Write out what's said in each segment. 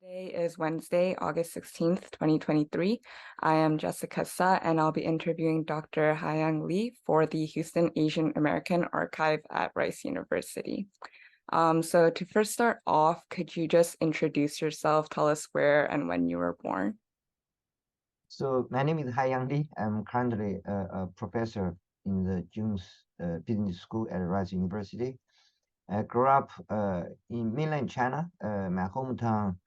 Today is Wednesday, August 16th, 2023. I am Jessica Sa, and I'll be interviewing Dr. Haiyang Lee for the Houston Asian American Archive at Rice University. So to first start off, could you just introduce yourself, tell us where and when you were born? So my name is Haiyang Li. I'm currently a professor in the Jones Business School at Rice University. I grew up in mainland China. My hometown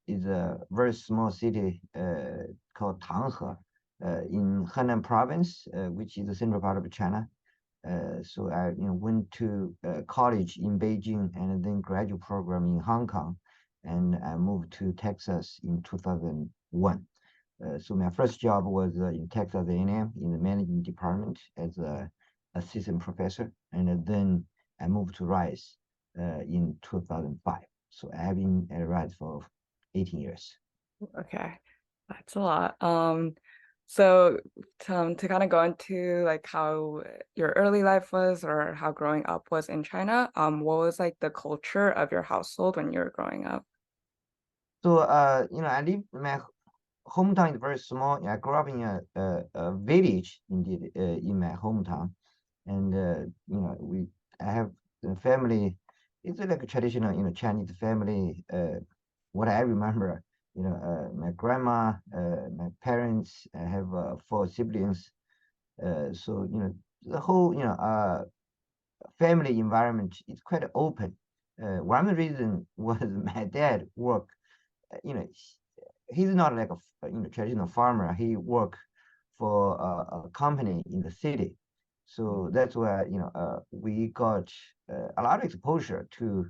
is a very small city called Tanghe in Henan province, which is the central part of China. So I went to college in Beijing and then graduate program in Hong Kong, and I moved to Texas in 2001. So my first job was in Texas A&M in the management department as a assistant professor, and then I moved to Rice in 2005. So I have been at Rice for 18 years. Okay, that's a lot. So to kind of go into like how your early life was or how growing up was in China, what was like the culture of your household when you were growing up? So I live my hometown is very small. I grew up in a village indeed in my hometown, and I have a family. It's like a traditional Chinese family. What I remember, my grandma, my parents. I have four siblings. So the whole family environment is quite open. One reason was my dad work. You know, he's not like a traditional farmer. He worked for a company in the city, so that's why we got a lot of exposure to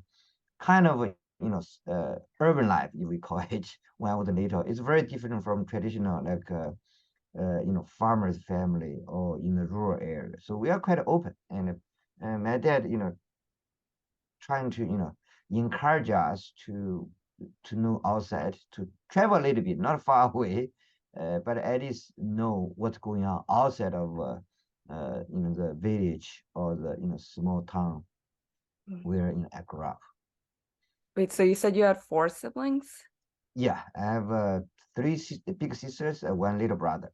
kind of urban life, if we call it, when I was little. It's very different from traditional like farmer's family or in the rural area. So we are quite open, and my dad trying to encourage us to know outside, to travel a little bit, not far away, but at least know what's going on outside of the village or the small town Mm. where I grew up. Wait, so you said you had four siblings? Yeah, I have three big sisters and one little brother.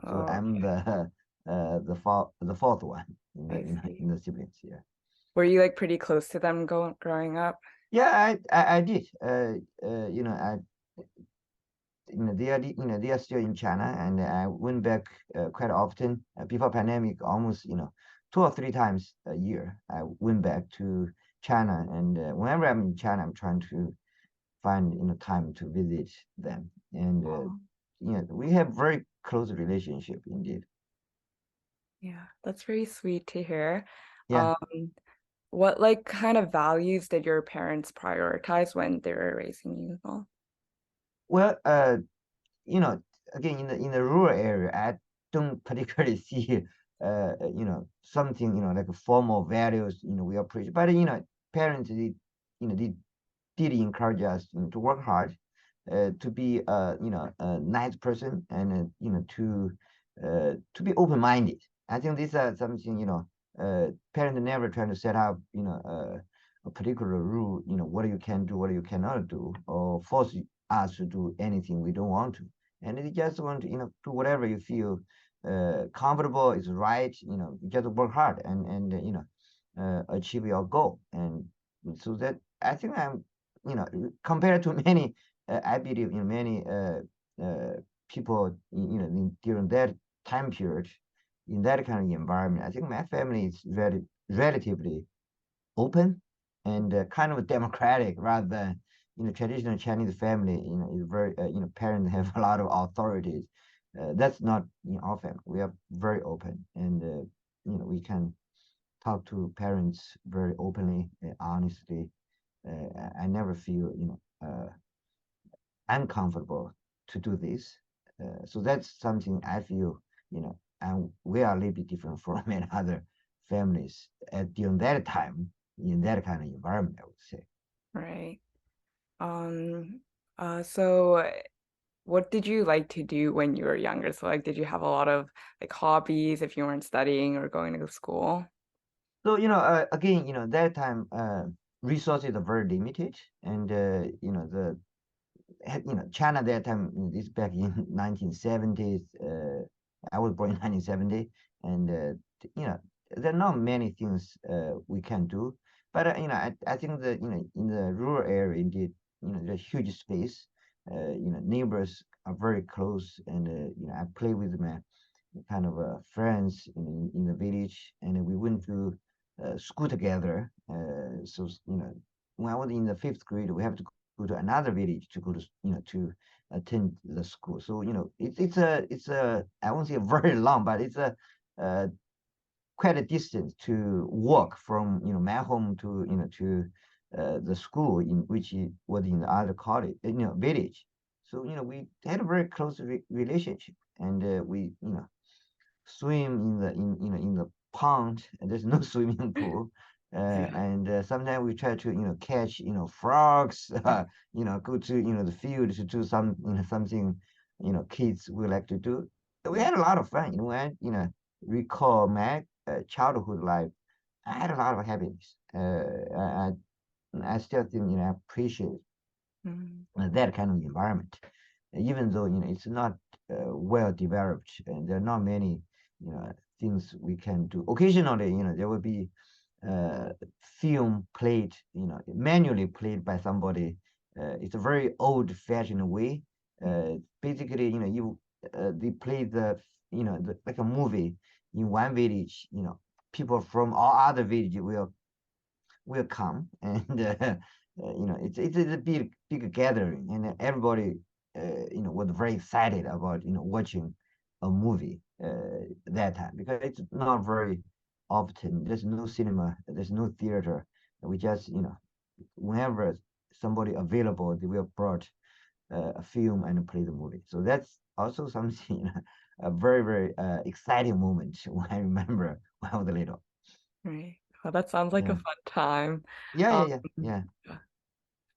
So Oh, I'm okay. the fourth one in the I see. in the siblings. Yeah. Were you like pretty close to them growing up? Yeah, I did. I they are still in China, and I went back quite often before pandemic, almost 2 or 3 times a year. I went back to China, and whenever I'm in China, I'm trying to find time to visit them, and Oh, we have very close relationship indeed. yeah, that's very sweet to hear. Yeah. Um, what like kind of values did your parents prioritize when they were raising you all? Well, you know, again in the rural area, I don't particularly see something like formal values we appreciate, but parents they did encourage us to work hard, to be a nice person, and to be open-minded. I think these are something parents never trying to set up a particular rule, what you can do, what you cannot do, or force us to do anything we don't want to. And they just want to do whatever you feel comfortable is right. You just work hard and achieve your goal. And so that I think I'm compared to many, I believe many uh, people, during that time period, in that kind of environment, I think my family is relatively open and kind of democratic rather than traditional Chinese family. Is very parents have a lot of authorities. That's not in our family. We are very open, and we can talk to parents very openly, honestly. I never feel uncomfortable to do this. So that's something I feel and we are a little bit different from many other families during that time in that kind of environment, I would say. Right. Um, so what did you like to do when you were younger? So like did you have a lot of like hobbies if you weren't studying or going to school? So again, that time resources are very limited, and the China at that time, this back in 1970s. I was born in 1970, and there are not many things we can do. But I think that in the rural area, indeed, there's huge space. Neighbors are very close, and I play with my kind of friends in the village, and we went to school together. So when I was in the fifth grade, we have to go to another village to go to to attend the school. So it's a I won't say very long, but it's a uh, quite a distance to walk from my home to to the school in which it was in the other college village. So we had a very close relationship, and we swim in the in the pond, and there's no swimming pool. Yeah. And sometimes we try to catch frogs, go to the field to do some something kids we like to do. We had a lot of fun. When recall my childhood life, I had a lot of happiness. I still think I appreciate Mm. that kind of environment, even though it's not well developed, and there are not many things we can do. Occasionally, there will be uh, film played, manually played by somebody. It's a very old-fashioned way. Basically, they play like a movie in one village. People from all other village will come, and it's a big gathering, and everybody was very excited about watching a movie that time, because it's not very often. There's no cinema, there's no theater. We just whenever somebody available, they will brought a film and play the movie. So that's also something a very exciting moment when I remember when I was little. Right. Well, that sounds like a Yeah, fun time. yeah, Um, yeah, yeah,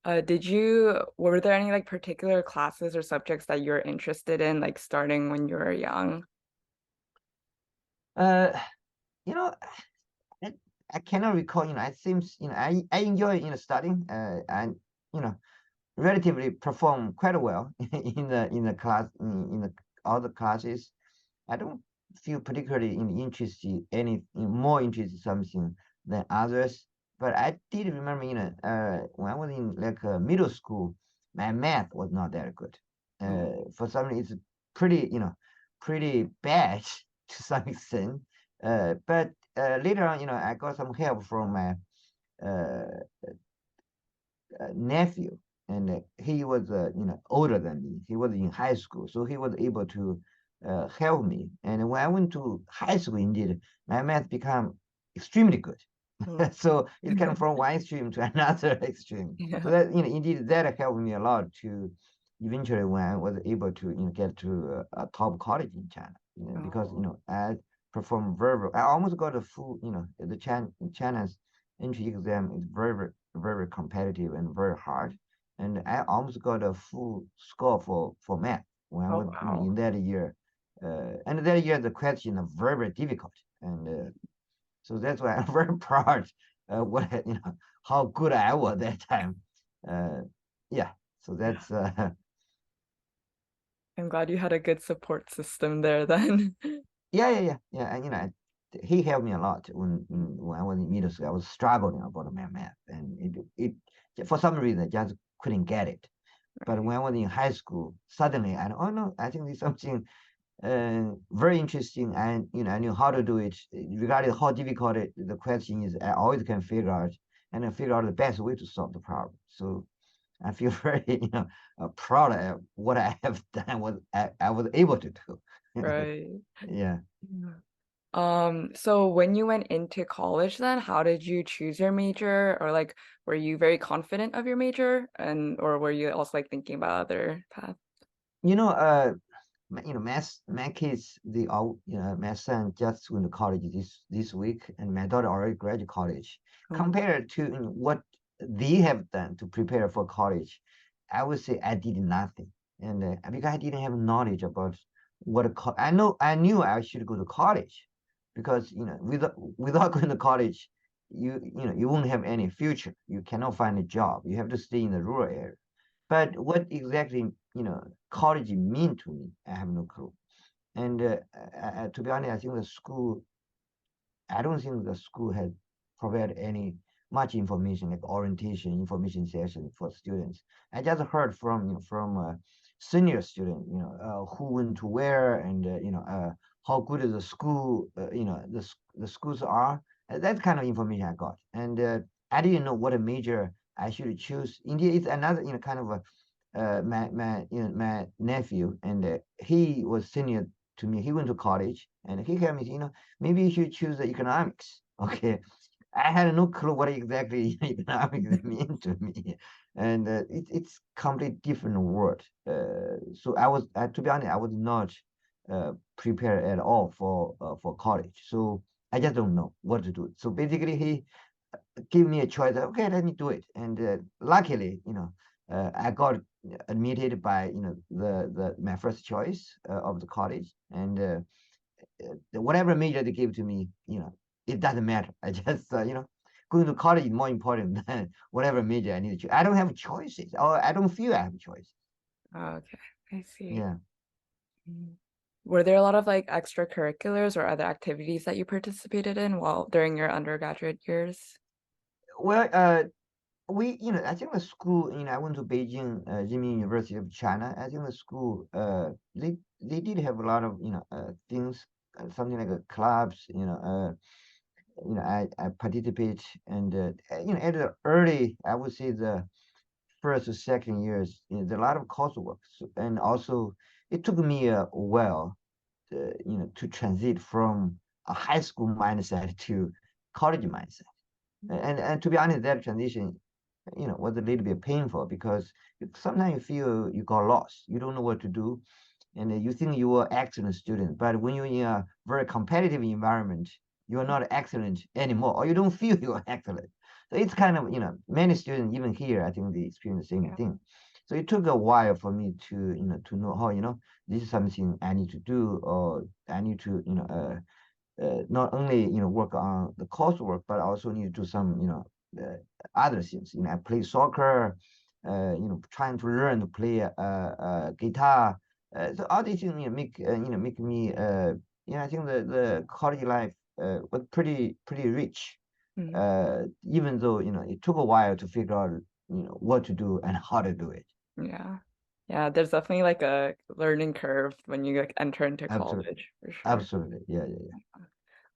yeah. yeah. Were there any like particular classes or subjects that you're interested in, like starting when you were young? Uh, you know, I, I cannot recall. It seems I enjoy studying. And you know relatively perform quite well in the class in the other classes. I don't feel particularly more interested in something than others. But I did remember, when I was in like middle school, my math was not that good. Oh, For some reason, it's pretty, pretty bad to some extent. But later on, I got some help from my uh, nephew, and he was older than me. He was in high school, so he was able to help me. And when I went to high school, indeed, my math became extremely good. oh. So it came from one extreme to another extreme. So Yeah. that indeed that helped me a lot to eventually when I was able to get to a top college in China. Because Oh, I performed very well. I almost got a full the China's entry exam is very competitive and very hard. And I almost got a full score for math when I oh was wow. in that year. And that year the question are very difficult, and so that's why I'm very proud what how good I was that time. Uh, yeah, so Yeah. that's I'm glad you had a good support system there then. yeah. And he helped me a lot when I was in middle school. I was struggling about my math, and it for some reason I just couldn't get it. But Right. when I was in high school, suddenly oh no, I think there's something very interesting, and I knew how to do it. Regardless how difficult the question is, I always can figure out and I figure out the best way to solve the problem. So I feel very proud of what I have done. What I was able to do. Right. Yeah. Yeah. So when you went into college then, how did you choose your major? Or like were you very confident of your major and or were you also like thinking about other paths? You know, my kids, they all, my son just went to college this week, and my daughter already graduated college. Oh, Compared to what they have done to prepare for college, I would say I did nothing, and because I didn't have knowledge about I knew I should go to college, because without going to college, you won't have any future. You cannot find a job. You have to stay in the rural area. But what exactly, college mean to me, I have no clue. And to be honest, I don't think the school had provided any much information like orientation information session for students. I just heard from from a senior student, who went to where and how good is the school, the schools are. That kind of information I got, and I didn't know what a major I should choose. Indeed, it's another kind of a my nephew, and he was senior to me. He went to college, and he told me, maybe you should choose the economics. Okay, I had no clue what exactly economics mean to me, and it's complete different word. So to be honest, I was not prepared at all for college. So I just don't know what to do. So basically, he gave me a choice. Okay, let me do it. And luckily, I got admitted by the my first choice of the college, and whatever major they give to me, it doesn't matter. I just going to college is more important than whatever major I need to choose. I don't have choices, or I don't feel I have choices. Okay, I see. Yeah. Mm. Were there a lot of like extracurriculars or other activities that you participated in while during your undergraduate years? Well, I think the school, I went to Beijing, Renmin University of China. I think the school, they did have a lot of, things, something like a clubs, I participate and, at the early, I would say the first or second years, there's a lot of coursework. And also it took me a while, to transit from a high school mindset to college mindset. And to be honest, that transition, was a little bit painful because sometimes you feel you got lost. You don't know what to do, and you think you are excellent student, but when you're in a very competitive environment, you are not excellent anymore, or you don't feel you are excellent. So it's kind of, many students even here, I think they experience the same Yeah. thing. So it took a while for me to, to know how, this is something I need to do, or I need to, not only work on the coursework, but also need to do some other things. I play soccer, trying to learn to play guitar. So all these things make me I think the college life was pretty rich. Mm. Even though it took a while to figure out what to do and how to do it. Yeah. Yeah, there's definitely like a learning curve when you like enter into Absolutely, college for sure. absolutely, yeah, yeah,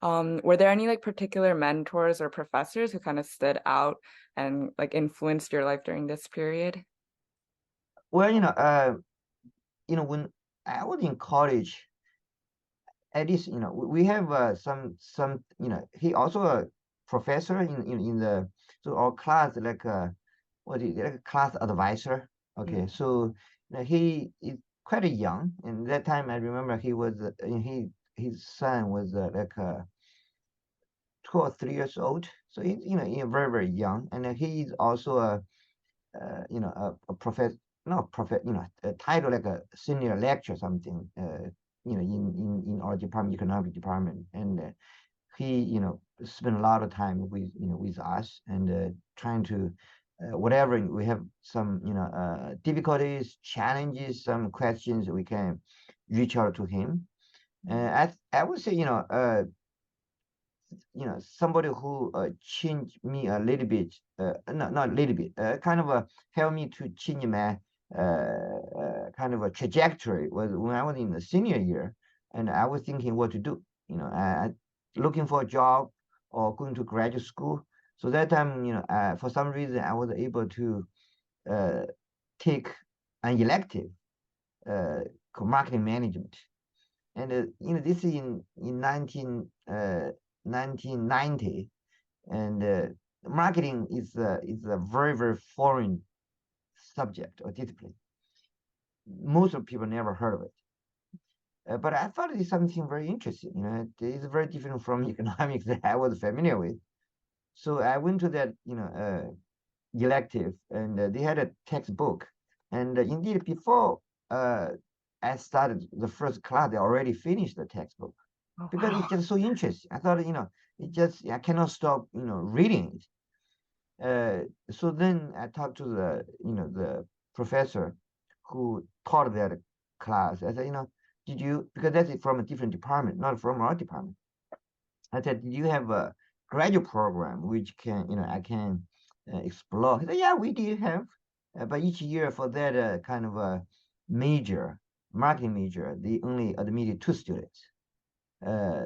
yeah. Were there any like particular mentors or professors who kind of stood out and like influenced your life during this period? Well, when I was in college, at least we have some he also a professor in the so our class like what is it, like a class advisor. Mm. Okay, so he is quite young, and that time I remember he was his son was like 2 or 3 years old, so he's very young, and he's also a professor, not professor, a title like a senior lecturer something, in our department, economic department, and he, spent a lot of time with us and trying to, whatever we have some, difficulties, challenges, some questions, we can reach out to him. I would say, somebody who changed me a little bit, not a little bit, kind of helped me to change my kind of a trajectory was when I was in the senior year, and I was thinking what to do. Looking for a job or going to graduate school. So that time, for some reason, I was able to uh, take an elective, uh, marketing management, and this is in 1990, and marketing is a very foreign subject or discipline. Most of people never heard of it. But I thought it is something very interesting. It is very different from economics that I was familiar with. So I went to that elective, and they had a textbook, and indeed before uh, I started the first class, they already finished the textbook Oh, because wow. it's just so interesting. I thought, I cannot stop, reading it. So then I talked to the professor who taught that class. I said, did you, because that's from a different department, not from our department. I said, did you have a graduate program which can, I can explore? He said, yeah, we did have, but each year for that kind of a major, marketing major, they only admitted 2 students.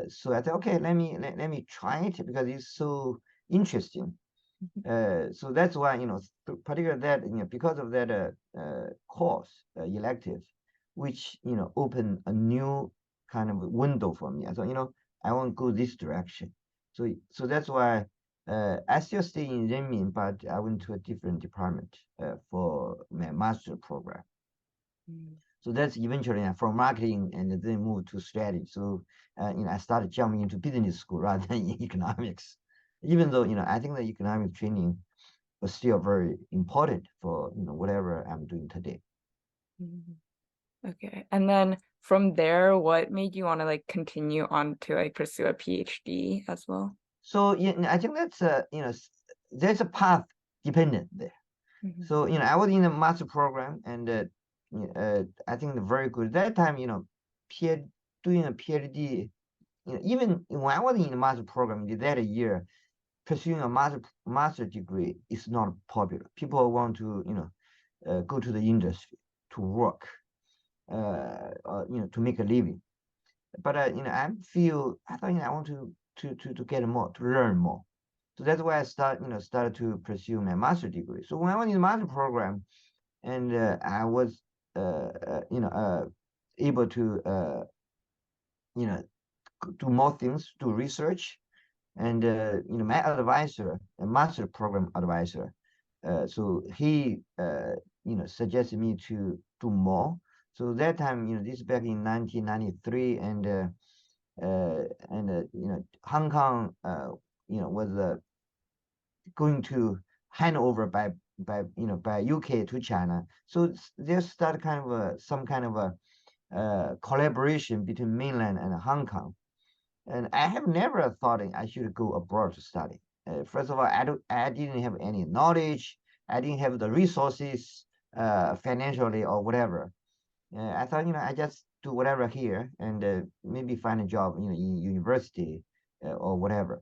So I thought, okay, let me try it because it's so interesting. So that's why, particularly that, because of that course, elective, which, opened a new kind of window for me. I thought, I want to go this direction. So that's why I still stay in Renmin, but I went to a different department for my master program. Mm. So that's eventually from marketing and then moved to strategy. So, I started jumping into business school rather than in economics, even though, I think the economic training was still very important for, whatever I'm doing today. Mhm. Okay. And then from there, what made you want to like continue on to like pursue a PhD as well? So, I think that's there's a path dependent there. Mhm. So, I was in the master program and I think very good. That time, doing a PhD, even when I was in the master program that year, pursuing a master degree is not popular. People want to, go to the industry to work, to make a living. But I thought, I want to get more, to learn more. So that's why I started to pursue my master degree. So when I was in the master program, and I was, able to, do more things, do research, and my advisor, a master program advisor, so he suggested me to do more. So that time, this is back in 1993, and Hong Kong, was going to hand over by UK to China. So there started kind of some kind of a collaboration between mainland and Hong Kong. And I have never thought I should go abroad to study. First of all, I didn't have any knowledge. I didn't have the resources, financially or whatever. I thought, I just do whatever here and maybe find a job, in university or whatever.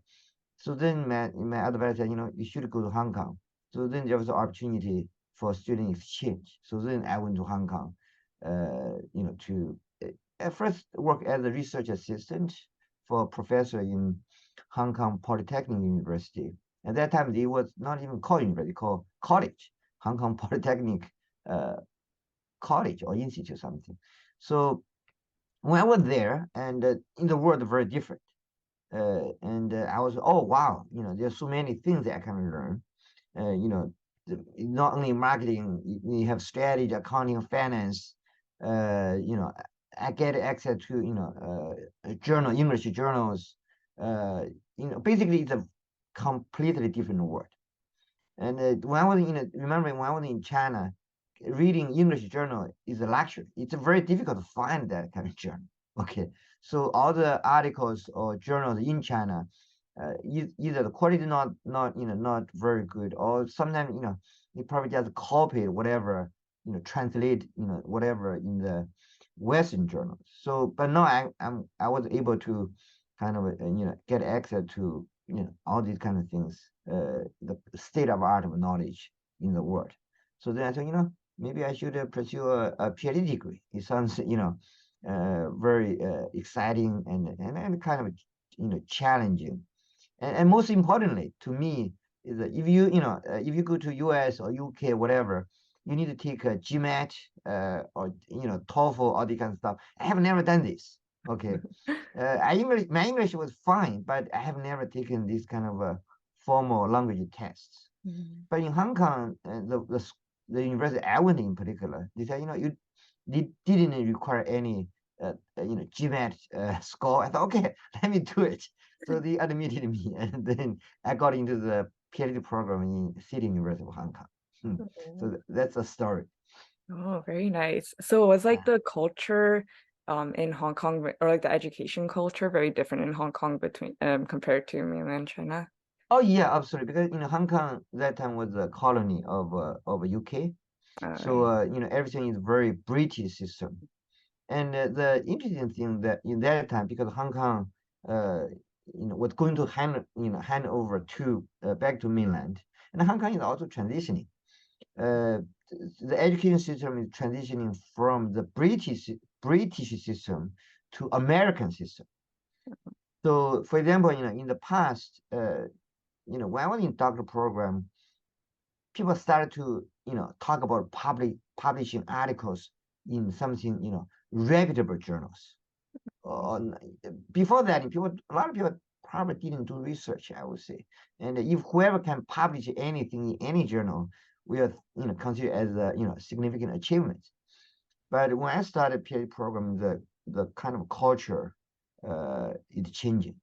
So then my advisor said, you should go to Hong Kong. So then there was an opportunity for student exchange. So then I went to Hong Kong, to at first work as a research assistant for a professor in Hong Kong Polytechnic University. At that time, it was not even called university, called college, Hong Kong Polytechnic uh, College or Institute, something. So when I was there, and in the world, very different. And I was, oh wow, there's so many things that I can learn. Not only marketing, you have strategy, accounting, finance. I get access to journal, English journals. Basically it's a completely different world. And when I was remember when I was in China, reading English journal is a luxury. It's very difficult to find that kind of journal. Okay, so all the articles or journals in China, either the quality not very good, or sometimes they probably just copied whatever, translate whatever in the Western journals. So, but now I was able to kind of get access to all these kind of things, the state of art of knowledge in the world. So then I thought, maybe I should pursue a PhD degree. It sounds, very exciting and kind of, challenging. And most importantly to me is that if you go to US or UK, whatever, you need to take a GMAT, or, TOEFL, all the kind of stuff. I have never done this. Okay. My English was fine, but I have never taken this kind of a formal language tests. Mhm. But in Hong Kong, the university I went in particular, they said, they didn't require any, GMAT score. I thought, okay, let me do it. So they admitted me, and then I got into the PhD program in City University of Hong Kong. So Oh, that's a story. oh, very nice. So was like the culture in Hong Kong or like the education culture very different in Hong Kong between compared to mainland China? Oh yeah, absolutely. Because Hong Kong that time was a colony of UK. So, Uh, everything is very British system. And the interesting thing that in that time, because Hong Kong, uh, was going to hand over to back to mainland, and Hong Kong is also transitioning. Uh, the education system is transitioning from the British system to American system. So, for example, in the past, when I was in doctor program, people started to talk about publishing articles in something reputable journals. uh, Before that, a lot of people probably didn't do research, I would say. And if whoever can publish anything in any journal, we are considered as a significant achievement. But when I started PhD program, the kind of culture is changing.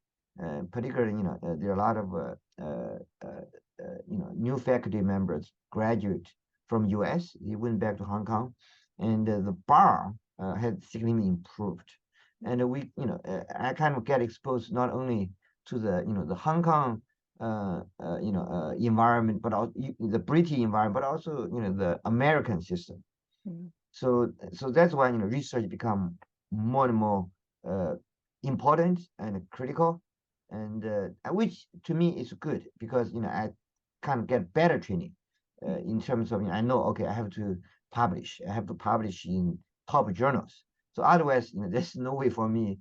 Particularly, there are a lot of new faculty members graduate from U.S. They went back to Hong Kong, and the bar had significantly improved. And I kind of get exposed not only to the Hong Kong environment, but also the British environment, but also the American system. mm, So that's why research become more and more uh, important and critical, and which to me is good because I kind of get better training in terms of I know, okay, I have to publish in top journals. So otherwise, there's no way for me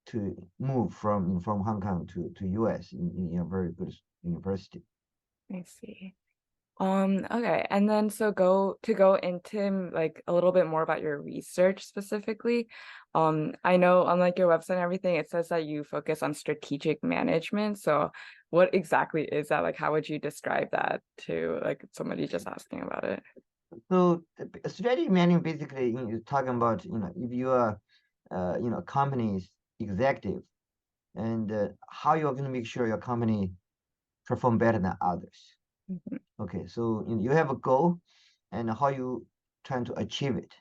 to move from Hong Kong to US in a very good university. I see. Okay. And then so go into like a little bit more about your research specifically. I know on like your website and everything, it says that you focus on strategic management. So what exactly is that? Like, how would you describe that to like somebody just asking about it? So strategy management basically is talking about if you are company's executive and how you're going to make sure your company perform better than others. Mhm. Okay, so you have a goal and how you trying to achieve it.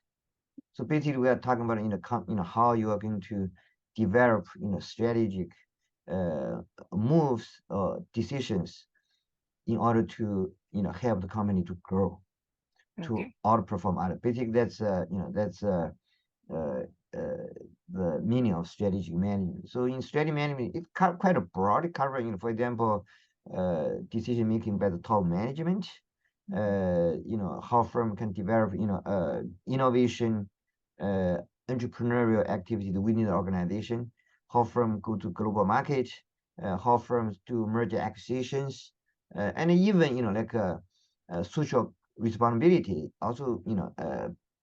So basically, we are talking about how you are going to develop strategic uh, moves or decisions in order to help the company to grow, to Okay. outperform others. Basically, that's uh, uh, the meaning of strategic management. So in strategic management, it's quite a broad covering. For example, decision making by the top management. How firm can develop innovation, uh, entrepreneurial activities within the organization. How firm go to global market. How firms do merger acquisitions, and even like social responsibility also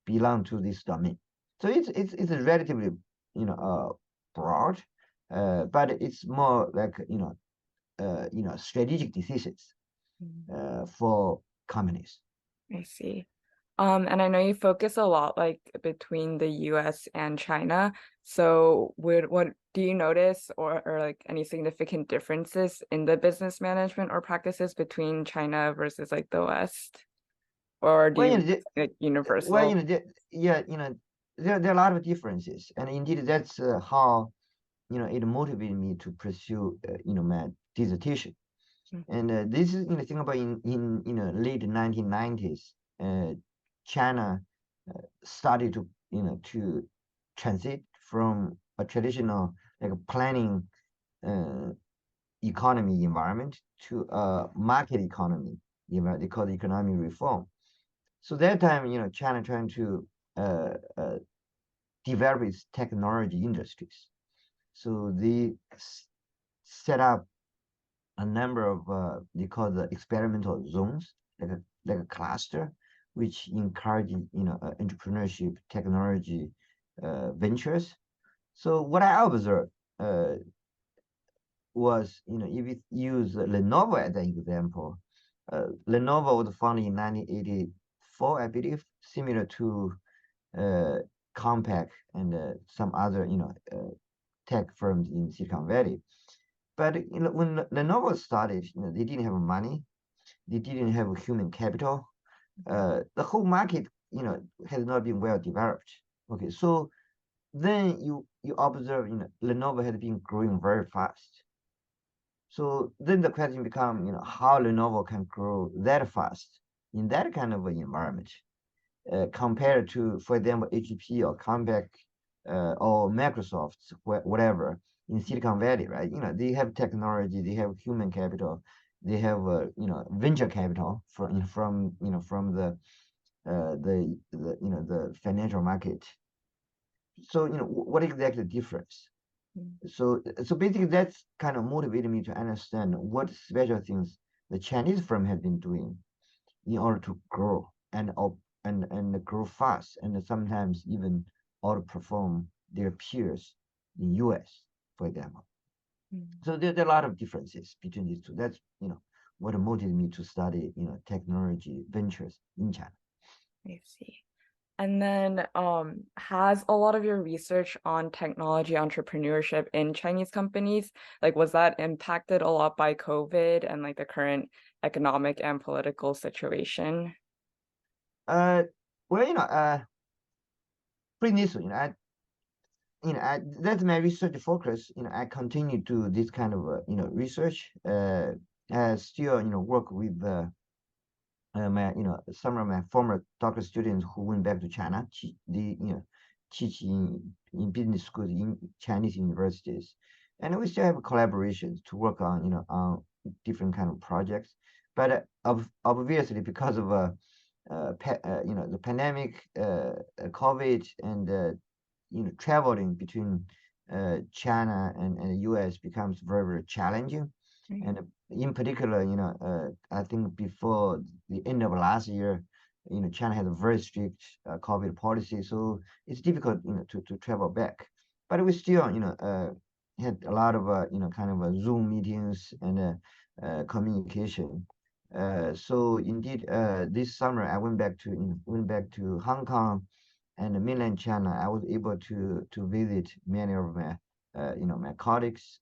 belong to this domain. So it's a relatively broad, but it's more like strategic decisions Mhm. for companies. I see. And I know you focus a lot like between the US and China. So what do you notice or like any significant differences in the business management or practices between China versus like the West? Or do Well, you like well, universal? yeah, there are a lot of differences, and indeed that's how it motivated me to pursue my dissertation. Mhm. And this is think about in late 1990s, China started to transit from a traditional like planning uh, economy environment to a market economy environment. They call it economic reform. So that time, China trying to uh, uh, develop its technology industries. So they set up a number of they call the experimental zones, like a cluster, which encourage entrepreneurship, technology ventures. So what I observed was if you use Lenovo as an example, Lenovo was founded in 1984, I believe, similar to uh, Compaq and some other tech firms in Silicon Valley. But when Lenovo started, they didn't have money, they didn't have human capital. The whole market, has not been well developed. Okay, so then you observe, Lenovo has been growing very fast. So then the question becomes, how Lenovo can grow that fast in that kind of an environment. compared to, for example, HP or Compaq or Microsoft, whatever in Silicon Valley, right? They have technology, they have human capital, they have venture capital from the financial market. So what exactly the difference? So basically that's kind of motivated me to understand what special things the Chinese firm has been doing in order to grow and grow fast and sometimes even outperform their peers in US, for example. So there are a lot of differences between these two. That's what motivated me to study technology ventures in China. I see. And then has a lot of your research on technology entrepreneurship in Chinese companies, like was that impacted a lot by COVID and like the current economic and political situation? Well, pretty soon, that's my research focus. I continue to this kind of research. I still work with some of my former doctoral students who went back to China, teach in business schools in Chinese universities, and we still have collaborations to work on on different kind of projects. But obviously, because of the pandemic, COVID, and traveling between China and the US becomes very, very challenging. And in particular, I think before the end of last year, China had a very strict COVID policy, so it's difficult, to travel back. But we still, had a lot of, kind of Zoom meetings and communication. So indeed, this summer I went back to Hong Kong and mainland China. I was able to visit many of my my colleagues,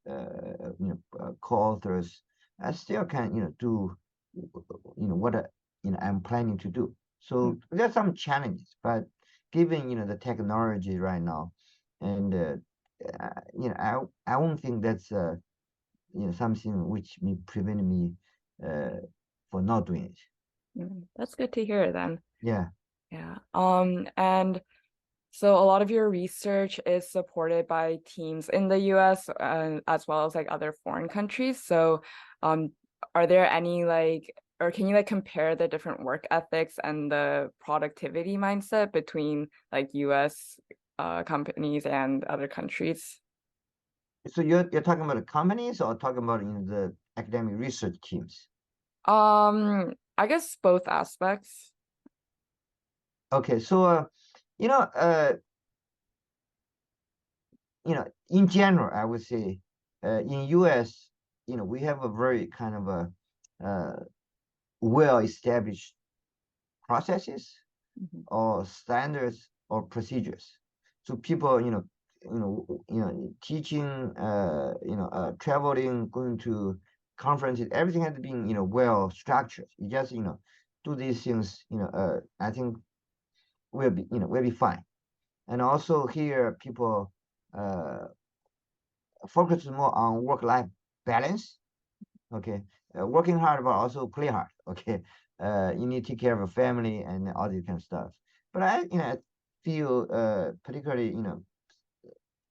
co-authors. I still can do what I'm planning to do. So there's some challenges, but given the technology right now, and I won't think that's something which may prevent me for not doing it. That's good to hear then. Yeah. Yeah. And so a lot of your research is supported by teams in the US as well as like other foreign countries. So are there any or can you compare the different work ethics and the productivity mindset between like US companies and other countries? So you're talking about the companies or talking about the academic research teams? I guess both aspects. Okay, so you know uh in general, I would say in US, we have a very kind of a well-established processes or standards or procedures. So people, teaching, traveling, going to conferences, everything has been, well structured. You just, do these things, I think we'll be fine. And also here, people focus more on work-life balance. Okay, working hard but also play hard. Okay, you need to take care of your family and all this kind of stuff. But I feel particularly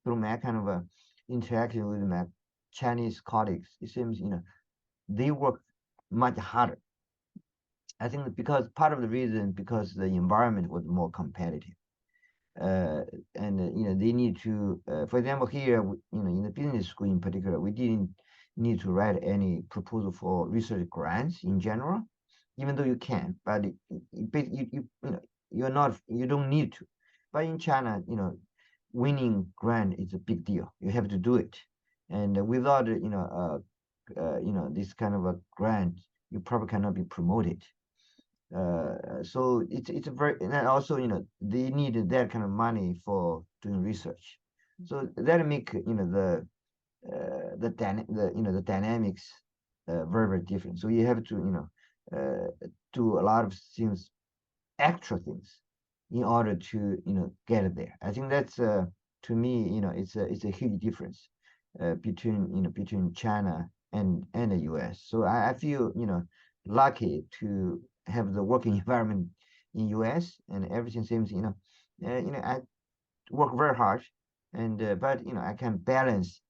through my kind of interaction with my Chinese colleagues, it seems they work much harder. I think because part of the reason because the environment was more competitive. Uh, and they need to, for example, here, in the business school in particular, we didn't need to write any proposal for research grants in general, even though you can, but you don't need to. But in China, winning grant is a big deal. You have to do it, and without this kind of a grant, you probably cannot be promoted. So it's a very, and then also they need that kind of money for doing research. So that make the dynamics very, very different. So you have to do a lot of things, extra things, in order to get there. I think that's to me it's a huge difference between China and the US. So I feel lucky to have the working environment in US, and everything seems, I work very hard, and but I can balance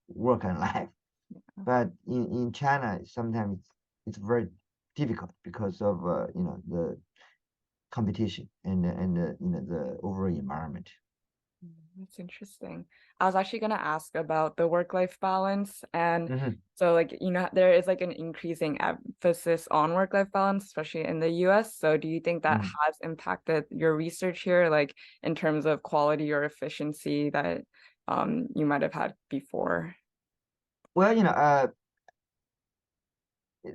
work and life. But in China, sometimes it's very difficult because of the competition and the overall environment. That's interesting. I was actually going to ask about the work-life balance. And Mhm. so, like, there is like an increasing emphasis on work-life balance, especially in the US. So, do you think that Mhm. has impacted your research here, like in terms of quality or efficiency that you might have had before? Well,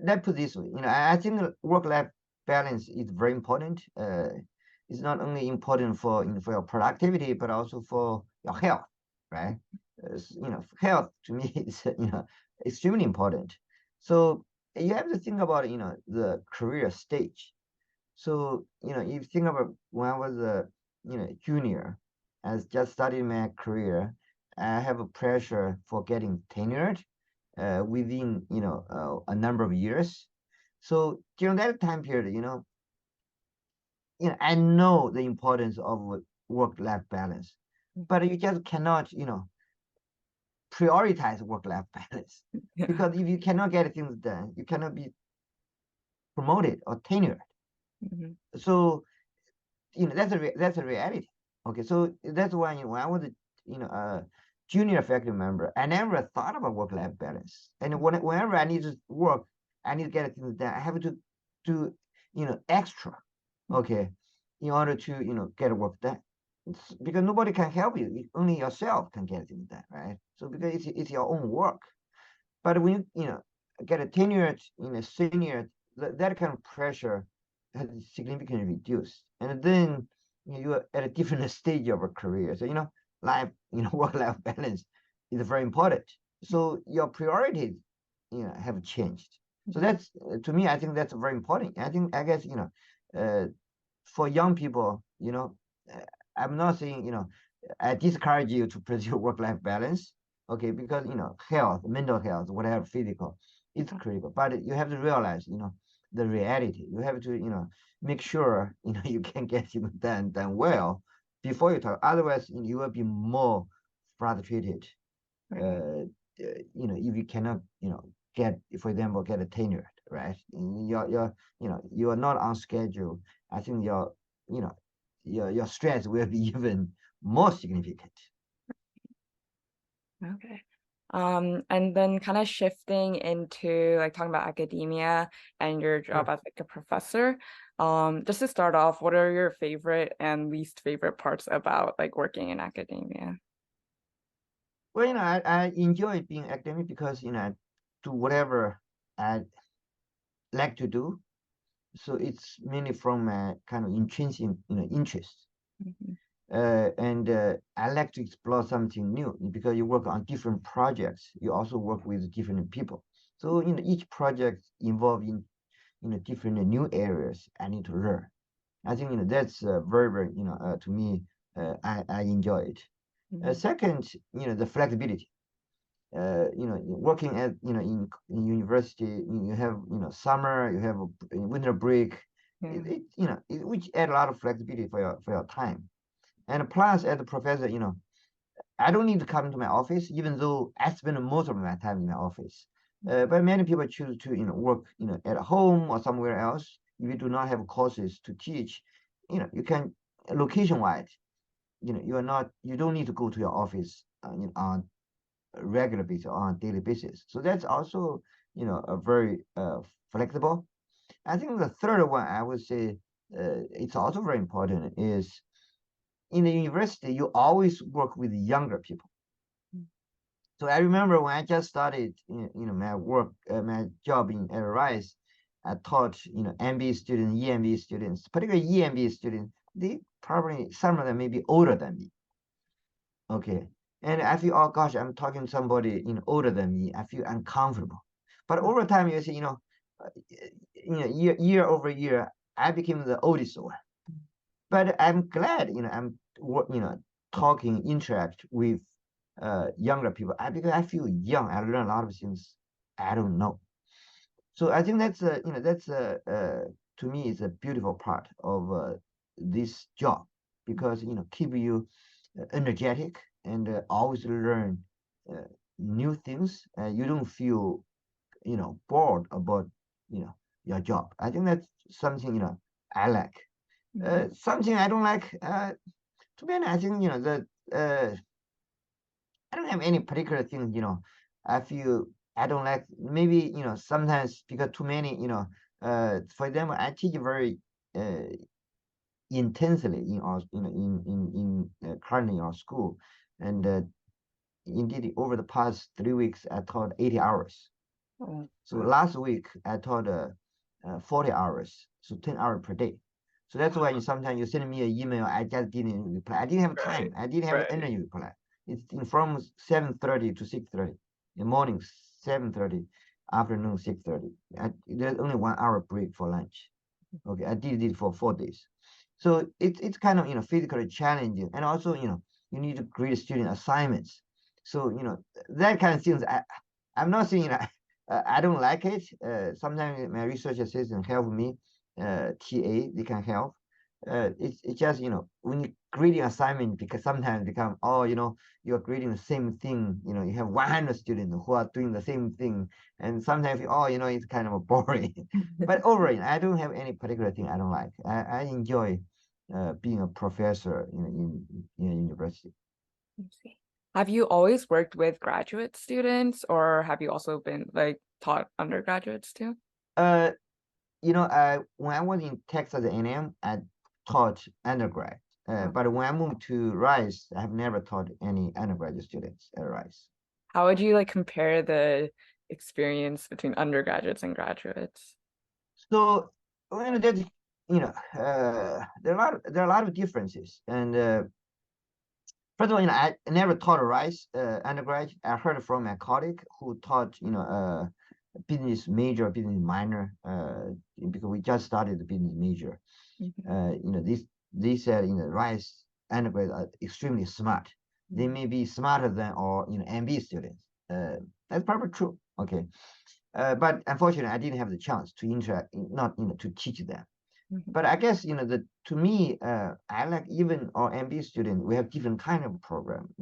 let's put this way, I think work-life balance is very important. It's not only important for for your productivity, but also for your health, right? Health to me is extremely important. So you have to think about the career stage. So if you think about when I was a junior, I just started my career, I have a pressure for getting tenured within a number of years. So during that time period, I know the importance of work-life balance, but you just cannot prioritize work-life balance, Yeah. because if you cannot get things done, you cannot be promoted or tenured. Mhm. So that's a reality. Okay, so that's why when I was a junior faculty member, I never thought about work-life balance. And whenever I need to work, I need to get things done. I have to do extra, okay, in order to get work done. Because nobody can help you. Only yourself can get things done, right? So because it's your own work. But when you get a tenured, senior, that kind of pressure has significantly reduced. And then you're at a different stage of a career. So life, work-life balance is very important. So your priorities, have changed. So that's to me, I think that's very important. I guess uh, for young people, uh, I'm not saying I discourage you to pursue work-life balance, okay, because health, mental health, whatever, physical, it's critical. But you have to realize the reality. You have to make sure you can get it done well before you talk. Otherwise, you will be more frustrated. Right. If you cannot get, for example, get a tenure, right? You are not on schedule. I think you know your stress will be even more significant. Okay. And then kind of shifting into like talking about academia and your job Sure. as like a professor. Just to start off, what are your favorite and least favorite parts about like working in academia? Well, I enjoy being academic because I do whatever I like to do. So it's mainly from my kind of intrinsic interest. Mhm. And I like to explore something new because you work on different projects. You also work with different people. So each project involved in different new areas I need to learn. I think that's very very to me I enjoy it. Mhm. Second, the flexibility. Working at in university, you have summer, you have a winter break. Yeah. Which add a lot of flexibility for your time. And plus, as a professor, I don't need to come to my office, even though I spend most of my time in my office. But many people choose to work at home or somewhere else. If you do not have courses to teach, you can location wise. You don't need to go to your office on a regular basis or on a daily basis. So that's also a very flexible. I think the third one I would say it's also very important is in the university you always work with younger people. So I remember when I just started, my work, my job at Rice, I taught, MBA students, EMBA students, particularly EMBA students. They probably some of them may be older than me. Okay, and I feel, oh gosh, I'm talking to somebody, older than me. I feel uncomfortable. But over time, you see, year over year, I became the oldest one. But I'm glad, talking, interact with younger people. Because I feel young, I learn a lot of things I don't know. So I think that's to me is a beautiful part of this job because keep you energetic and always learn uh, new things. You don't feel bored about your job. I think that's something I like. Mhm. Something I don't like. To be honest, I think that I don't have any particular thing. I feel I don't like. Maybe sometimes because too many. For example, I teach very uh, intensely in our currently in our school, and indeed over the past 3 weeks I taught 80 hours. Oh, So wow. last week I taught 40 hours, so 10 hours per day. So that's why sometimes you send me an email, I just didn't reply. I didn't have time. I didn't have energy to reply. It's from 7:30 to 6:30 in the morning, 7:30, afternoon 6:30. There's only 1 hour break for lunch. Okay, I did it for 4 days. So it's kind of physically challenging, and also you need to grade student assignments. So that kind of things. I'm not saying I don't like it. Sometimes my research assistant help me. TA they can help. It's just when you grading assignment because sometimes become you're grading the same thing. You have 100 students who are doing the same thing, and sometimes it's kind of boring. But overall, I don't have any particular thing I don't like. I enjoy being a professor in a university. I see. Have you always worked with graduate students, or have you also been like taught undergraduates too? Uh, when I was in Texas A&M, I taught undergrad. Oh. But when I moved to Rice, I have never taught any undergraduate students at Rice. How would you like compare the experience between undergraduates and graduates? So there's there are a lot of differences. And first of all, I never taught Rice undergrad. I heard from my colleague who taught business major, business minor, because we just started the business major. Mhm. This they said Rice undergrads are extremely smart. They Mhm. may be smarter than our MB students. That's probably true. Okay, but unfortunately, I didn't have the chance to interact, not to teach them. Mhm. But I guess the to me, I like even our MB students. We have different kind of program.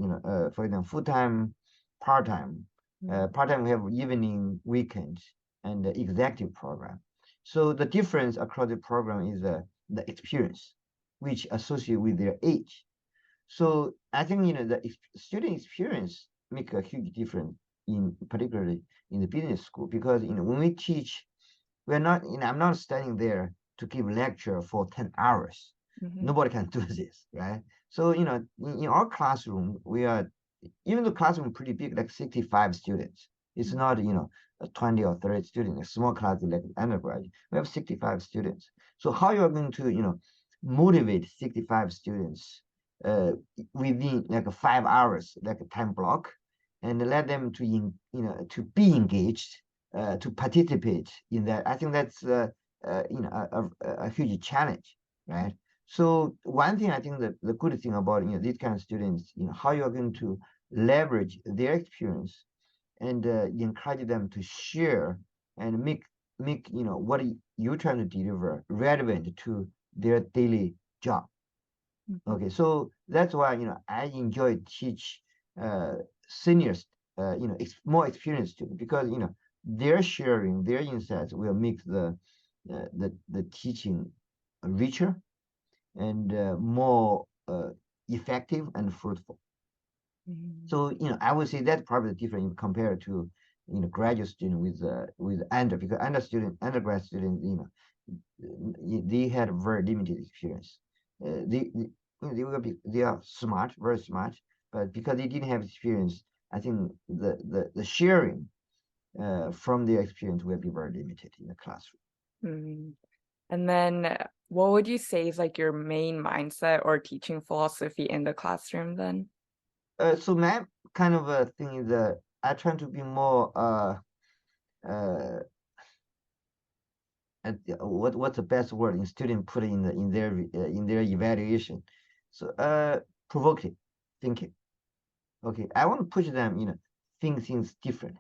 For example, full time, part time. Mhm. Part time we have evening, weekend, and the executive program. So the difference across the program is the experience, which associate with their age. So I think the student experience make a huge difference in particularly in the business school because when we teach, we're not I'm not standing there to give lecture for 10 hours. Mhm. Nobody can do this, right? So in our classroom we are even the classroom pretty big, like 65 students. It's Mhm. not a 20 or 30 students, a small class like undergraduate. We have 65 students. So how you are going to motivate 65 students uh, within like 5 hours, like a time block, and let them to be engaged, to participate in that. I think that's a huge challenge, right? So one thing I think that the good thing about these kind of students, how you are going to leverage their experience and encourage them to share and make what you're trying to deliver relevant to their daily job. Mhm. Okay, so that's why I enjoy teach uh, seniors, more experienced students because their sharing, their insights will make the teaching richer and more effective and fruitful. Mhm. So I would say that's probably different compared to graduate student with because undergrad students they had very limited experience. They are smart, very smart, but because they didn't have experience, I think the sharing from their experience will be very limited in the classroom. Mhm. And then what would you say is like your main mindset or teaching philosophy in the classroom then? So my kind of thing is I try to be more uh what's the best word in student put in their evaluation. So provocative thinking. Okay, I want to push them think things different.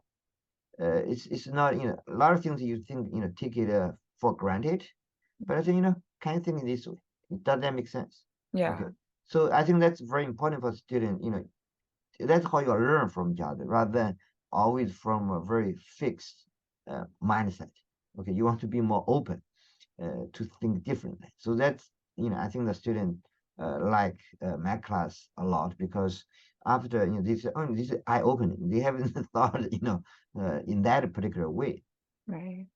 It's not a lot of things you think take it for granted. But I think, can you think in this way? Does that make sense? Okay. Yeah. So I think that's very important for students, that's how you learn from each other rather than always from a very fixed mindset. Okay. You want to be more open to think differently. So that's, I think the student like math class a lot because after, this is eye opening. They haven't thought, in that particular way. Right.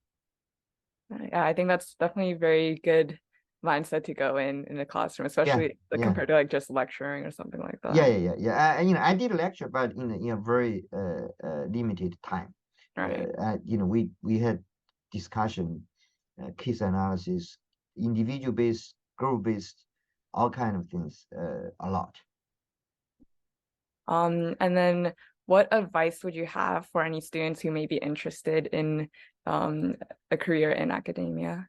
Yeah, I think that's definitely a very good mindset to go in the classroom, Yeah. especially Yeah. compared to like just lecturing or something like Yeah, that. yeah, yeah, yeah. I did a lecture, but in a very limited time. Right. We had discussion, case analysis, individual based, group based, all kind of things, a lot. And then what advice would you have for any students who may be interested in a career in academia?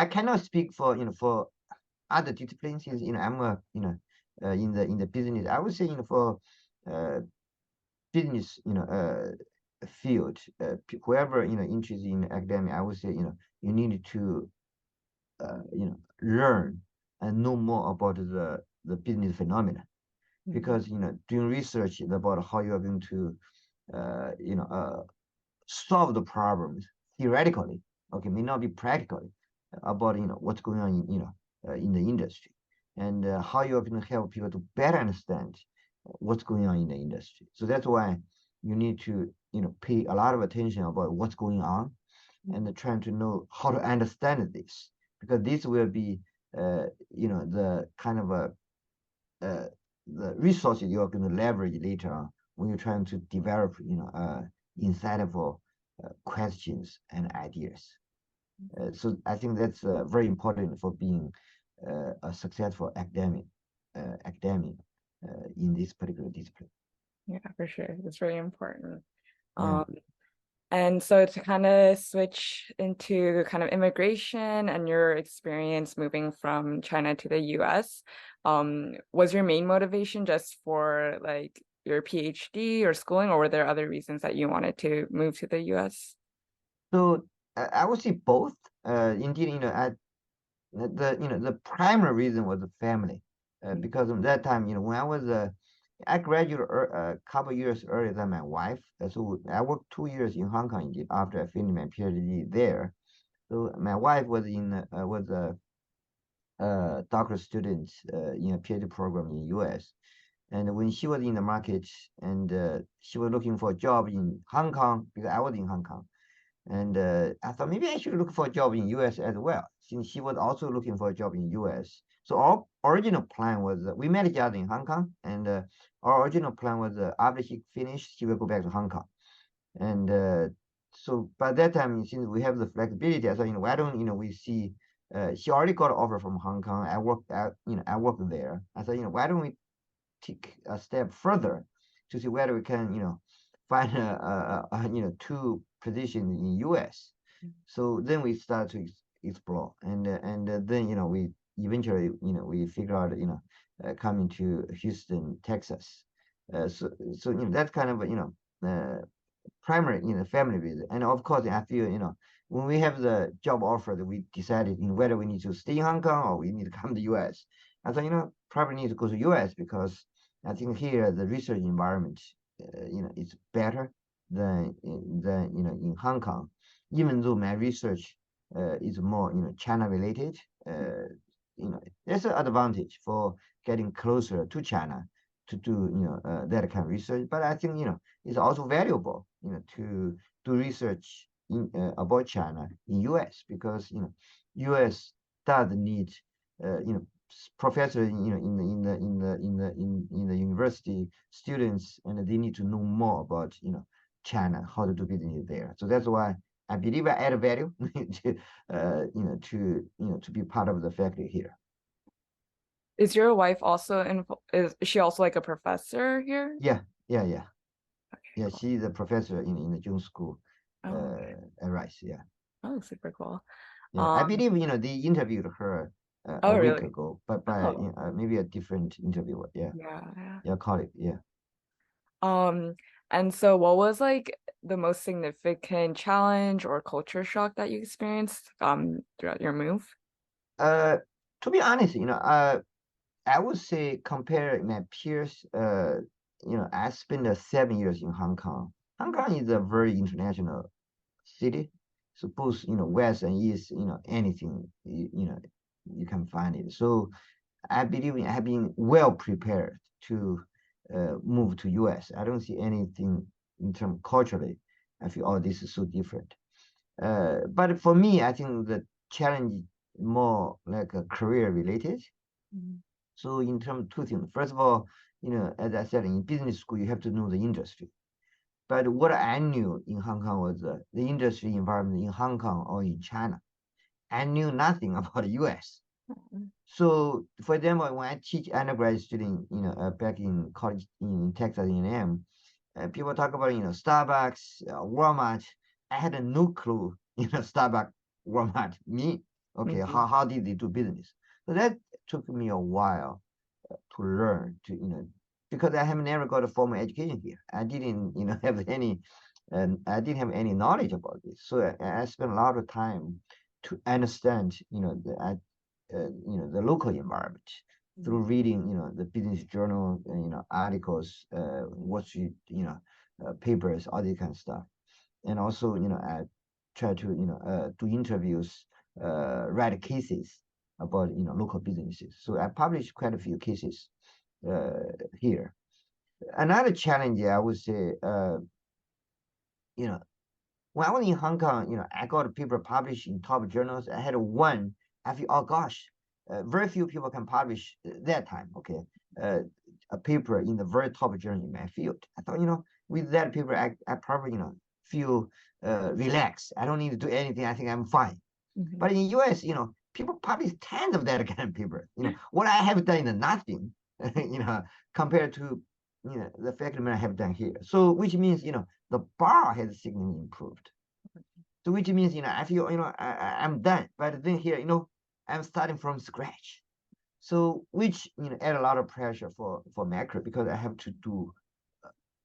I cannot speak for for other disciplines. Since I'm a in the business. I would say for uh, business field, whoever interested in academia, I would say you need to learn and know more about the business phenomena Mhm. because doing research about how you are going to uh, you know uh, solve the problems theoretically, okay, may not be practically about what's going on in the industry and how you are going to help people to better understand what's going on in the industry. So that's why you need to pay a lot of attention about what's going on and trying to know how to understand this because this will be the kind of uh, the resources you're going to leverage later on when you're trying to develop insightful questions and ideas. So I think that's very important for being a successful academic in this particular discipline. Yeah, for sure. It's very important. Yeah. Um, and so to kind of switch into kind of immigration and your experience moving from China to the US, was your main motivation just for like your PhD or schooling, or were there other reasons that you wanted to move to the US? So I would say both. Indeed, the primary reason was the family, because at that time, when I graduated a couple years earlier than my wife. So I worked 2 years in Hong Kong indeed after I finished my PhD there. So my wife was a doctoral student in a PhD program in US. And when she was in the market and she was looking for a job in Hong Kong because I was in Hong Kong. And I thought maybe I should look for a job in US as well, since she was also looking for a job in US. So our original plan was we met each other in Hong Kong, and our original plan was after she finished, she will go back to Hong Kong. And so by that time, since we have the flexibility, I thought, why don't we see? She already got an offer from Hong Kong. I worked there. I thought, why don't we take a step further to see whether we can, find two positions in US. So then we start to explore, and then we eventually we figure out coming to Houston, Texas. So that's kind of primary family reason, and of course I feel when we have the job offer that we decided whether we need to stay in Hong Kong or we need to come to US. I thought probably need to go to US because I think here the research environment is better than in Hong Kong, even though my research is more China related. There's an advantage for getting closer to China to do that kind of research. But I think it's also valuable to do research about China in US because US does need professors in the university students, and they need to know more about China, how to do business there. So that's why I believe I add value to to be part of the faculty here. Is your wife also is she also like a professor here? Yeah, yeah, yeah, Okay, yeah. cool. She's a professor in the June School Oh, okay. at Rice. Yeah, Oh, super cool. yeah. I Um, believe they interviewed her a oh, week really? ago, but by Oh, maybe a different interviewer. Yeah, yeah, yeah. yeah, colleague. Yeah. Um, and so what was like the most significant challenge or culture shock that you experienced throughout your move? Uh, to be honest, I would say compare my peers. I spent 7 years in Hong Kong. Hong Kong is a very international city. So both, West and East, anything, you can find it. So I believe I have been well prepared to move to US. I don't see anything in terms culturally. I feel, oh, this is so different. But for me, I think the challenge more like a career related. Mhm. So in terms of two things. First of all, as I said, in business school, you have to know the industry. But what I knew in Hong Kong was the industry environment in Hong Kong or in China. I knew nothing about the US. So, for example, when I teach undergraduate students, back in college in Texas A&M, people talk about, Starbucks, Walmart. I had no clue, Starbucks, Walmart, me. Okay, Mhm. how did they do business? So that took me a while to learn because I have never got a formal education here. I didn't, have any, and I didn't have any knowledge about this. So I spent a lot of time to understand, the local environment through Mhm. reading, the business journal, articles, Wall Street, papers, all this kind of stuff. And also, I try to, do interviews, write cases about, local businesses. So I published quite a few cases here. Another challenge, I would say, you know, when I was in Hong Kong, I got paper published in top journals. I had one. I feel, oh gosh, very few people can publish that time. Okay, uh, a paper in the very top journal in my field. I thought, with that paper, I probably, feel relaxed. I don't need to do anything. I think I'm fine. Mhm. But in US, people publish tons of that kind of paper. What I have done is nothing, compared to, the faculty I have done here. So, which means, the bar has significantly improved. So, which means, I feel, I'm done. But then here, I'm starting from scratch. So, which, add a lot of pressure for macro because I have to do,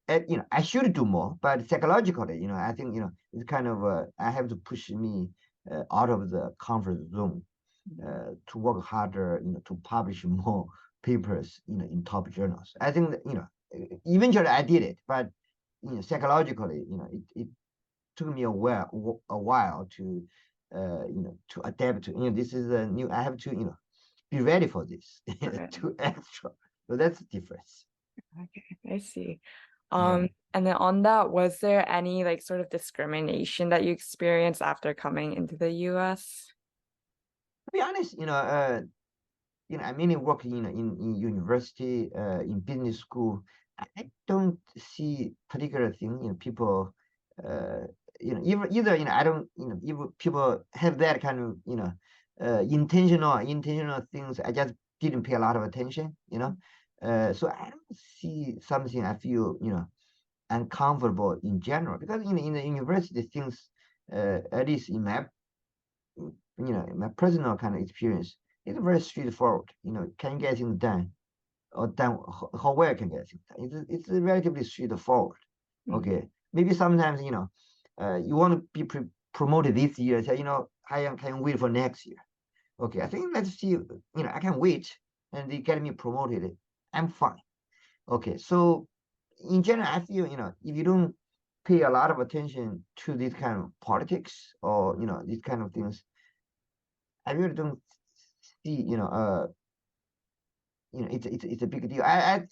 I should do more, but psychologically, I think, it's kind of, I have to push me out of the comfort zone to work harder, to publish more papers, in top journals. I think that, eventually I did it, but psychologically, it took me a while to, to adapt to. This is a new. I have to, be ready for this. Right. Too extra. So that's the difference. Okay, I see. Yeah. And then on that, was there any like sort of discrimination that you experienced after coming into the US? To be honest, I mainly work in university, in business school. I don't see particular thing, people, uh, either, I don't, if people have that kind of, intentional things, I just didn't pay a lot of attention, so I don't see something I feel, uncomfortable in general because, in the university things, at least in my, my personal kind of experience, it's very straightforward. Can you get things done or done how well can get things done? It's relatively straightforward. Mhm. Okay, maybe sometimes you want to be promoted this year. Say I can wait for next year. Okay, I think let's see. I can wait and they get me promoted. I'm fine. Okay, so in general, I feel if you don't pay a lot of attention to this kind of politics or these kind of things, I really don't see, it's a big deal. I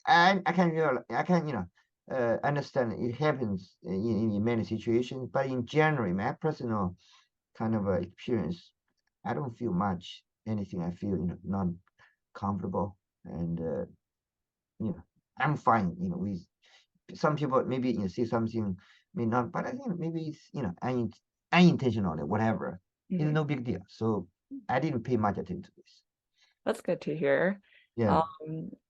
can understand it happens in many situations, but in general, my personal kind of experience, I don't feel much anything. I feel not comfortable, and I'm fine. With some people maybe see something may not, but I think maybe it's unintentional or whatever. It's Mhm. no big deal. So I didn't pay much attention to this. That's good to hear. Yeah.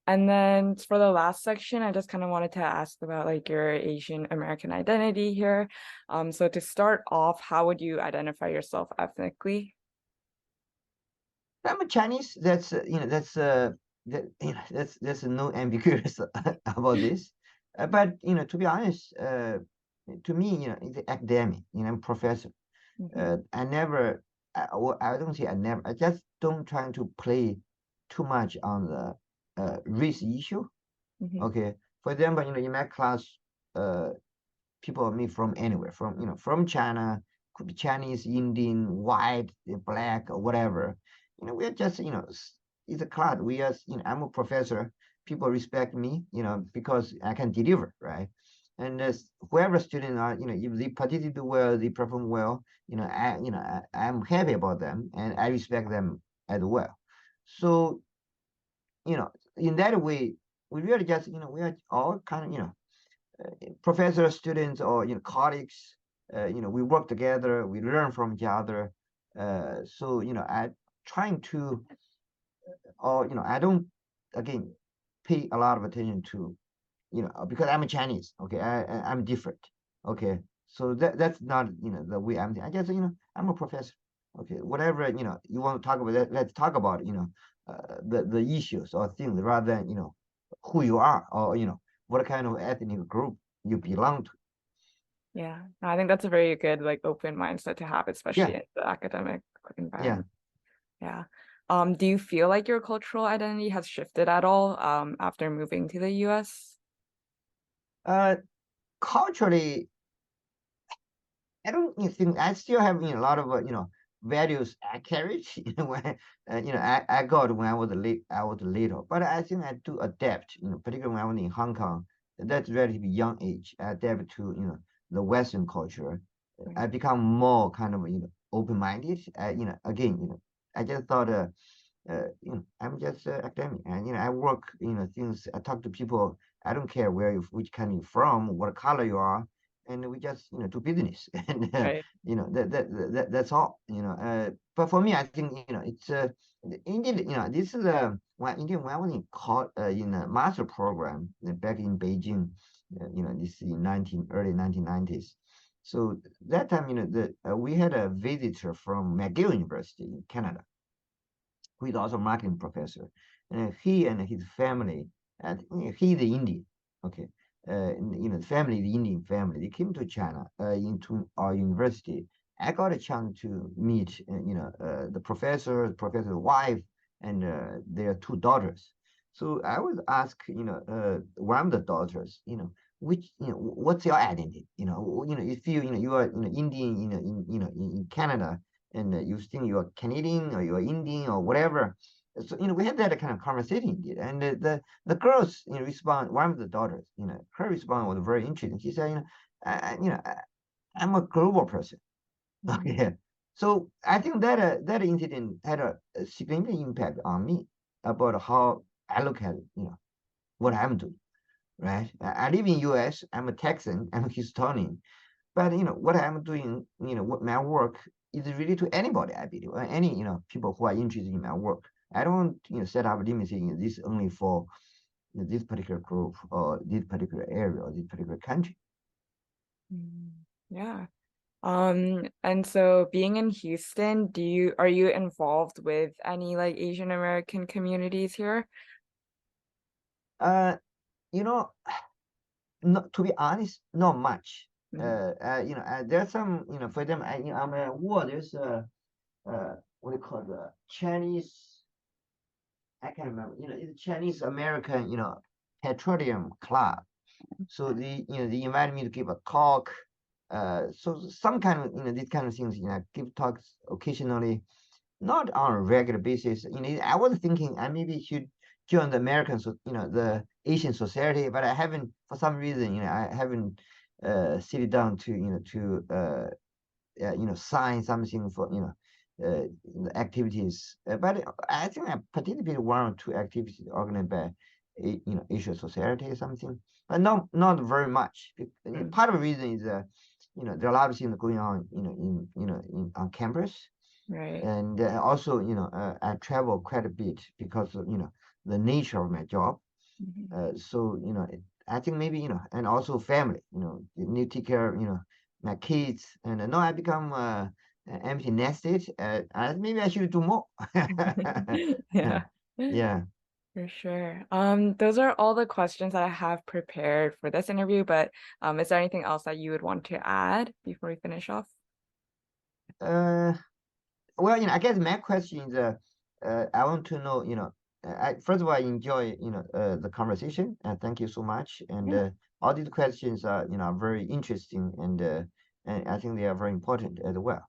And then for the last section, I just kind of wanted to ask about like your Asian American identity here. So to start off, how would you identify yourself ethnically? I'm a Chinese. That's that's no ambiguous about this. But to be honest, to me, it's academic. I'm a professor. Mhm, I never, I don't say I never. I just don't try to play too much on the race issue. mhm, Okay, for example, in my class, uh, people meet from anywhere, from from China, could be Chinese, Indian, white, black, or whatever. We're just it's a class. We are I'm a professor. People respect me, because I can deliver, right? And whoever student are, if they participate well, they perform well, I'm happy about them and I respect them as well. So in that way, we really just we are all kind of professor students or colleagues, we work together, we learn from each other. So I trying to, or I don't, again, pay a lot of attention to, because I'm a Chinese. Okay, I'm different. Okay, so that's not the way I just I'm a professor. Okay, whatever you want to talk about, let's talk about the issues or things rather than who you are, or what kind of ethnic group you belong to. yeah. No, I think that's a very good like open mindset to have, especially Yeah, in the academic yeah. environment. Yeah. Do you feel like your cultural identity has shifted at all after moving to the US? Uh, Culturally, I don't think I still have a lot of values I carried when I got when I was little, but I think I do adapt, particularly when I was in Hong Kong. That's relatively young age. I adapt to the Western culture. I Right. become more kind of open-minded. Again, I just thought I'm just academic, and I work, things. I talk to people. I don't care which country you're from, what color you are, and we just do business, and Right. that's all. But for me, I think it's indeed this is when I was in a master program back in Beijing, this is in 19 early 1990s. So that time, we had a visitor from McGill University in Canada, who is also a marketing professor. And he and his family, and he's the Indian, okay, the family, the Indian family, they came to China, into our university. I got a chance to meet, the professor's wife, and their two daughters. So I was asked, one of the daughters, which, what's your identity? If you are, Indian, in Canada, and you think you're Canadian or you're Indian or whatever. So we had that kind of conversation indeed, and the girls respond. One of the daughters, her response was very interesting. She said, I'm a global person. Mhm. Okay, so I think that incident had a significant impact on me about how I look at what I'm doing. Right, I live in U.S. I'm a Texan. I'm a Houstonian, but what I'm doing, what my work is really to anybody, I believe, or any people who are interested in my work. I don't set up limits in this only for this particular group or this particular area or this particular country. Mm, yeah. And so being in Houston, are you involved with any like Asian American communities here? Uh, you know, not to be honest, not much. Mhm. There's some, for them, I'm a war. There's what do you call the Chinese? I can't remember. It's Chinese American, petroleum club. So they invited me to give a talk. So some kind of these kind of things. Give talks occasionally, not on a regular basis. I was thinking I maybe should join the American, so the Asian Society, but I haven't for some reason. I haven't sit down to sign something for the activities. But I think I participated one or two activities organized by Asia Society or something, but not very much. Mm, Part of the reason is there are a lot of things going on on campus, right. and also I travel quite a bit because of the nature of my job. Mhm. So I think maybe and also family. You need to take care of my kids, and now I become empty nested. Maybe I should do more. Yeah. Yeah. For sure. Those are all the questions that I have prepared for this interview, but is there anything else that you would want to add before we finish off? Uh, well, I guess my question is, I want to know, first of all, I enjoy, the conversation, and thank you so much. And Yeah. all these questions are, very interesting, and I think they are very important as well.